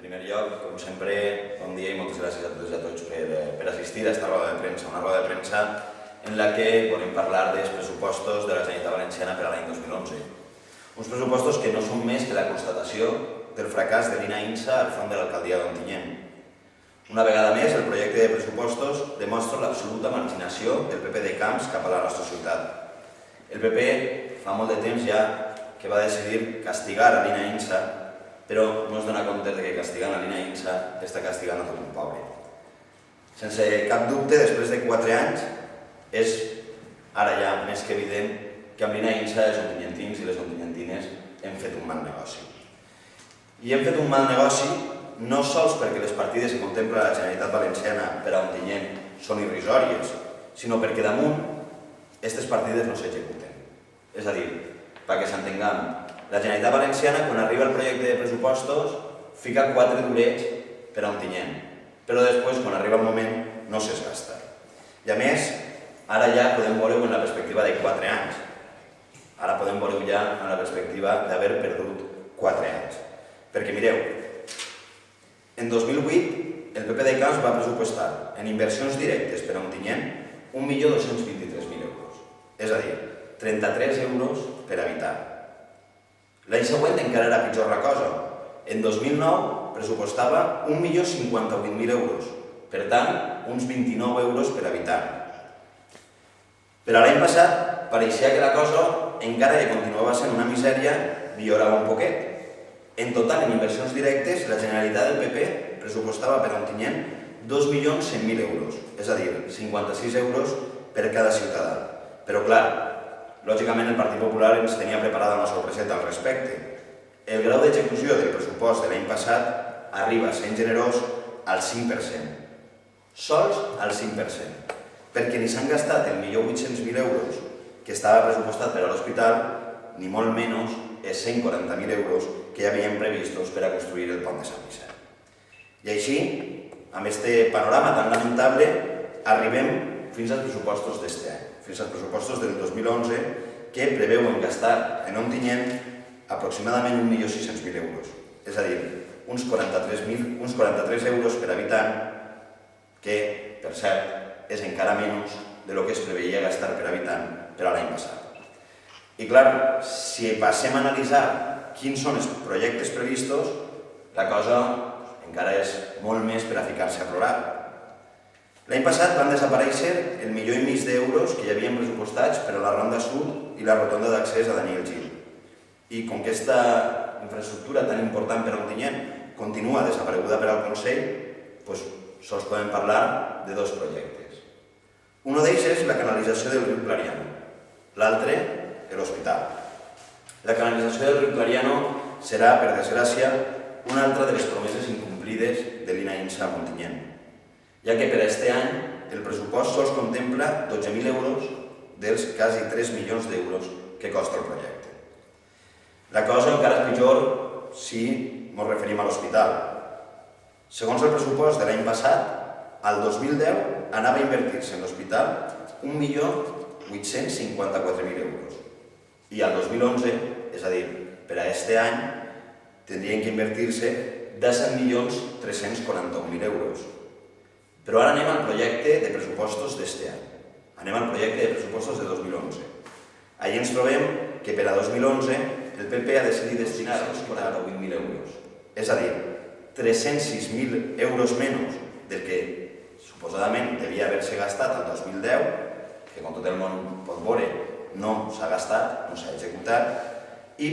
primer lloc, com sempre, bon dia i moltes gràcies a totes i a tots per assistir a aquesta roda de premsa, una roda de premsa en la que volem parlar dels pressupostos de la Generalitat Valenciana per a l'any 2011. Uns pressupostos que no són més que la constatació del fracàs de l'INA-INSA al front de l'alcaldia d'Ontinyent. Una vegada més, el projecte de pressupostos demostra l'absoluta marginació del PP de Camps cap a la nostra ciutat. El PP fa molt de temps ja que va decidir castigar a l'INA-INSA, però no es dona compte que castigant a l'INA-INSA està castigant a tot un poble. Sense cap dubte, després de 4 anys, és ara ja més que evident que amb l'INA-INSA els ontinyentins i les ontinyentines hem fet un mal negoci. I hem fet un mal negoci no sols perquè les partides que contempla la Generalitat Valenciana per a Ontinyent són irrisòries, sinó perquè damunt aquestes partides no s'executen. És a dir, perquè s'entenguem, la Generalitat Valenciana, quan arriba el projecte de pressupostos, fica 4 durets per a Ontinyent, però després, quan arriba el moment, no se'ls gasta. I a més, ara ja podem veure-ho en la perspectiva de 4 anys. Ara podem veure-ho ja en la perspectiva d'haver perdut 4 anys. Perquè mireu, en 2008 el PP de Camps va pressupostar en inversions directes per a Ontinyent 1.223.000 euros, és a dir, 33 euros per habitant. L'any següent encara era pitjor la cosa. En 2009 pressupostava 1.058.000 euros, per tant, uns 29 euros per habitant. Per a l'any passat, pareixia que la cosa, encara que continuava sent una misèria, millorava un poquet. En total, en inversions directes, la Generalitat del PP pressupostava per a Ontinyent 2.100.000 euros, és a dir, 56 euros per cada ciutadà. Però, clar, lògicament el Partit Popular ens tenia preparada una sorpreseta al respecte. El grau d'execució del pressupost de l'any passat arriba, sent generós, al 5%. Sols al 5%. Perquè ni s'han gastat el 1.800.000 euros que estava pressupostat per a l'hospital, ni molt menys els 140.000 euros que ja havíem previstos per a construir el pont de Sant Vicent. I així, amb aquest panorama tan lamentable, arribem fins als pressupostos d'este any, fins als pressupostos del 2011, que preveuen gastar en Ontinyent aproximadament 1.600.000 euros. És a dir, uns 43 euros per habitant, que, per cert, és encara menys del que es preveia gastar per habitant per a l'any passat. I clar, si passem a analitzar quins són els projectes previstos, la cosa encara és molt més per a ficar-se a plorar. L'any passat van desaparèixer el 1,5 milió d'euros que hi havien pressupostats per a la Ronda Sud i la rotonda d'accés a Daniel Gil. I com que aquesta infraestructura tan important per a Ontinyent continua desapareguda per al Consell, doncs sols podem parlar de 2 projectes. Un d'ells és la canalització del riu Clariano, l'altre, l'hospital. La canalització del riu Clariano serà, per desgràcia, una altra de les promeses incomplides de l'INA-INSA a Ontinyent, ja que per a aquest any el pressupost sols contempla 12.000 euros dels quasi 3 milions d'euros que costa el projecte. La cosa encara és pitjor si ens referim a l'hospital. Segons el pressupost de l'any passat, al 2010 anava a invertir-se en l'hospital 1.854.000 euros. I al 2011, és a dir, per a aquest any, tindrien que invertir-se 17.341.000 euros. Però ara anem al projecte de pressupostos d'este any. Anem al projecte de pressupostos de 2011. Allí ens trobem que per a 2011 el PP ha decidit destinar uns 48.000 euros. És a dir, 306.000 euros menys del que suposadament devia haver-se gastat el 2010, que com tot el món pot veure no s'ha gastat, no s'ha executat, i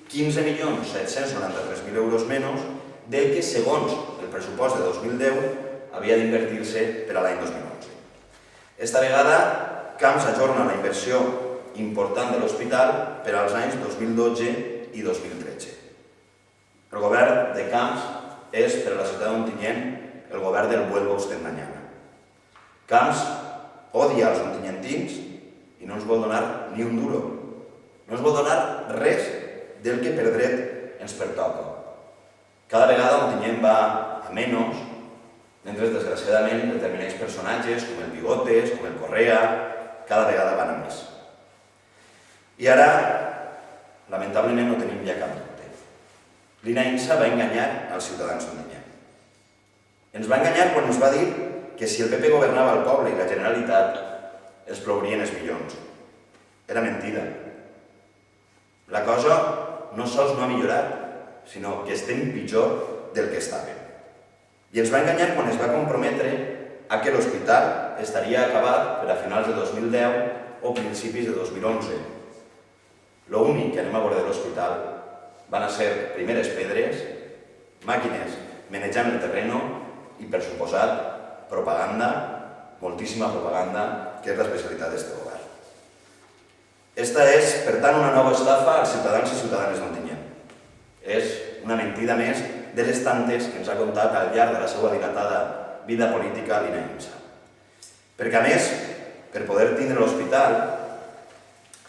15.793.000 euros menys del que, segons el pressupost de 2010, havia d'invertir-se per a l'any 2011. Esta vegada, Camps ajorna la inversió important de l'hospital per als anys 2012 i 2013. El govern de Camps és, per a la ciutat d'Ontinyent, el govern del vuelva usted mañana. Camps odia els ontinyentins i no ens vol donar ni un duro. No ens vol donar res del que per dret ens pertoca. Cada vegada Ontinyent va a menys, mentre desgraciadament determinats personatges, com el Bigotes, com el Correa, cada vegada van a més. I ara, lamentablement, no tenim ja cap dubte. l'INAINSA va enganyar els ciutadans d'Ontinyent. Ens va enganyar quan ens va dir que si el PP governava el poble i la Generalitat els plourien els milions. Era mentida. La cosa no sols no ha millorat, sinó que estem pitjor del que estàvem. I ens va enganyar quan es va comprometre a que l'hospital estaria acabat per a finals de 2010 o principis de 2011. L'únic que anem a veure de l'hospital van a ser primeres pedres, màquines menejant el terreno i, per suposat, propaganda, moltíssima propaganda, que és l'especialitat d'este govern. Esta és, per tant, una nova estafa als ciutadans i ciutadanes d'Ontinyent. És una mentida més de les tantes que ens ha contat al llarg de la seva dilatada vida política a l'INAINSA. Perquè, a més, per poder tindre l'hospital,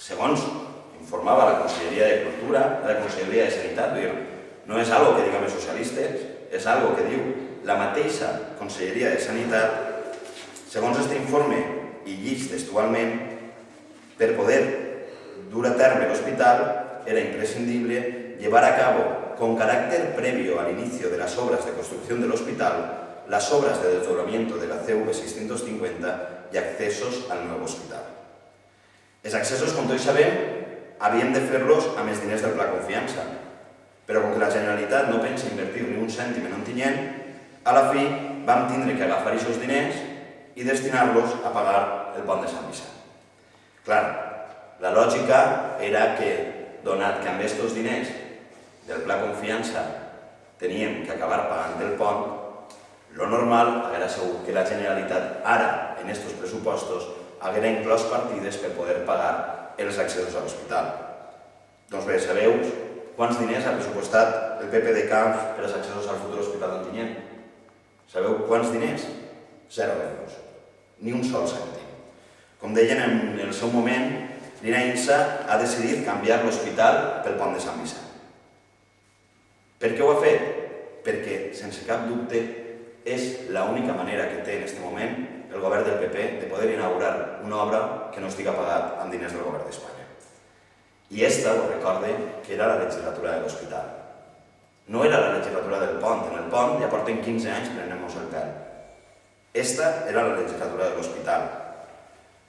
segons informava la Conselleria de Cultura, la Conselleria de Sanitat, no és algo que diguem els socialistes, és algo que diu la mateixa Conselleria de Sanitat, segons aquest informe, i llig textualment, per poder dur a terme l'hospital era imprescindible llevar a cabo con carácter previo al inicio de las obras de construcción del hospital, las obras de desdoblamiento de la CV 650 y accesos al nuevo hospital. Els accessos, com tots sabem, havien de fer-los amb els diners del Pla Confiança, però com que la Generalitat no pensa invertir ni un cèntim en Ontinyent, a la fi vam tindre que agafar aquests diners i destinar-los a pagar el pont de Sant Vicent. Clar, la lògica era que, donat que amb aquests diners del Pla Confiança teníem que acabar pagant el pont, lo normal haguera sigut que la Generalitat ara, en aquests pressupostos, haguera inclòs partides per poder pagar els accessos a l'hospital. Doncs bé, sabeu quants diners ha pressupostat el PP de Camps per als accessos al futur hospital d'Ontinyent? Sabeu quants diners? 0 euros. Ni un sol cèntim. Com deien en el seu moment, l'INAINSA ha decidit canviar l'hospital pel pont de Sant Vicent. Per què ho ha fet? Perquè, sense cap dubte, és l'única manera que té en aquest moment el govern del PP de poder inaugurar una obra que no estiga pagat amb diners del govern d'Espanya. I esta, ho recorde, que era la legislatura de l'hospital. No era la legislatura del pont. En el pont ja porten 15 anys prenent-nos el pèl. Esta era la legislatura de l'hospital.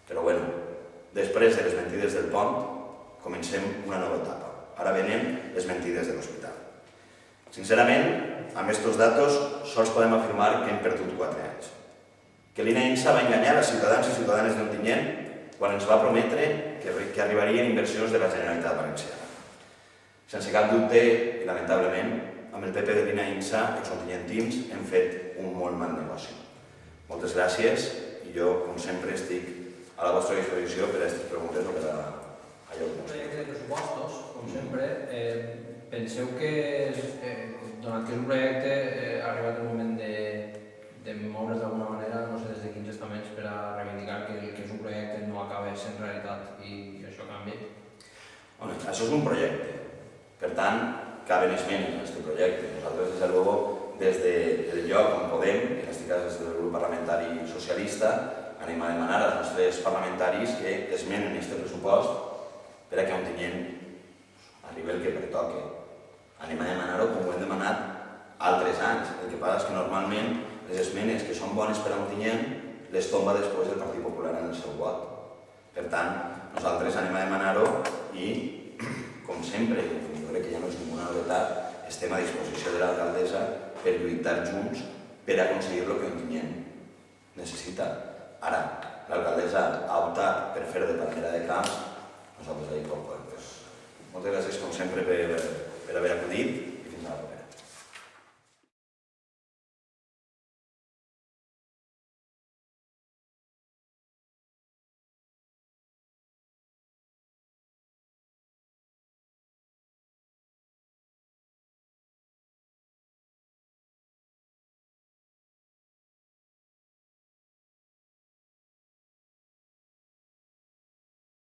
Però bueno, després de les mentides del pont, comencem una nova etapa. Ara venen les mentides de l'hospital. Sincerament, amb aquests datos sols podem afirmar que hem perdut 4 anys. Que l'INAINSA va enganyar els ciutadans i ciutadanes d'Ontinyent quan ens va prometre que arribarien inversions de la Generalitat Valenciana. Sense cap dubte, i lamentablement, amb el PP de l'INAINSA, els ontinyentins hem fet un molt mal negoci. Moltes gràcies i jo, com sempre, estic a la vostra disposició per a aquestes preguntes o per a allò que considero. De pressupostos, com sempre, penseu que, donat que és un projecte, ha arribat el moment de moure's d'alguna manera, no sé des de quins estaments, per a reivindicar que el que és un projecte no acaba sent realitat i que això canvi? Això és un projecte. Per tant, caben esmenes en aquest projecte. Nosaltres, des de luego, des del lloc on podem, en aquest cas des del grup parlamentari socialista, anem a demanar als nostres parlamentaris que esmenen aquest pressupost per a que Ontinyent arribi el que pertoque. Anem a demanar-ho com ho hem demanat altres anys. El que passa és que normalment les esmenes que són bones per a Ontinyent les tomba després del Partit Popular en el seu vot. Per tant, nosaltres anem a demanar-ho i, com sempre, jo crec que ja no és ninguna novetat, estem a disposició de l'alcaldessa per lluitar junts per aconseguir el que Ontinyent necessita. Ara, l'alcaldessa ha optat per fer de palmera de camps, nosaltres ahir poc. Moltes gràcies, com sempre, per haver acudit i fins a la propera.